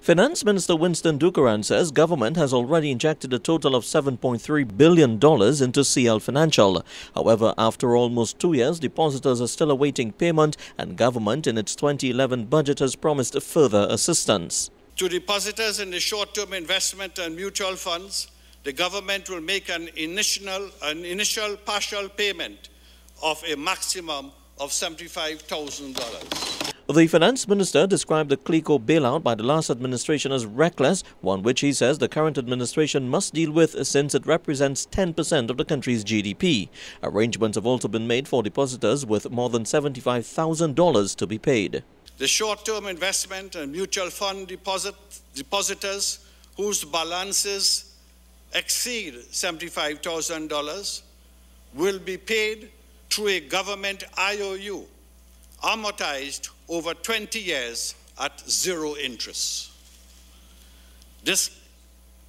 Finance Minister Winston Dukaran says government has already injected a total of $7.3 billion into CL Financial. However, after almost 2 years, depositors are still awaiting payment, and government in its 2011 budget has promised further assistance. To depositors in the short-term investment and mutual funds, the government will make an initial partial payment of a maximum of $75,000. The finance minister described the Clico bailout by the last administration as reckless, one which he says the current administration must deal with since it represents 10% of the country's GDP. Arrangements have also been made for depositors with more than $75,000 to be paid. The short-term investment and mutual fund depositors whose balances exceed $75,000 will be paid through a government IOU, amortized over 20 years at zero interest. This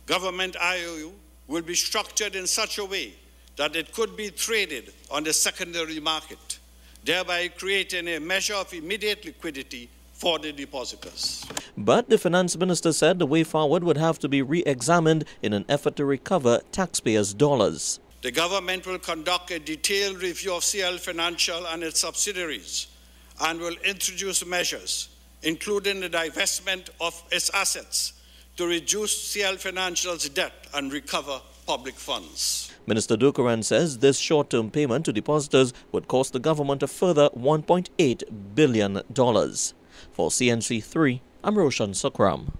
government IOU will be structured in such a way that it could be traded on the secondary market, thereby creating a measure of immediate liquidity for the depositors. But the finance minister said the way forward would have to be re-examined in an effort to recover taxpayers' dollars. The government will conduct a detailed review of CL Financial and its subsidiaries and will introduce measures, including the divestment of its assets, to reduce CL Financial's debt and recover public funds. Minister Dukaran says this short-term payment to depositors would cost the government a further $1.8 billion. For CNC3, I'm Roshan Sakram.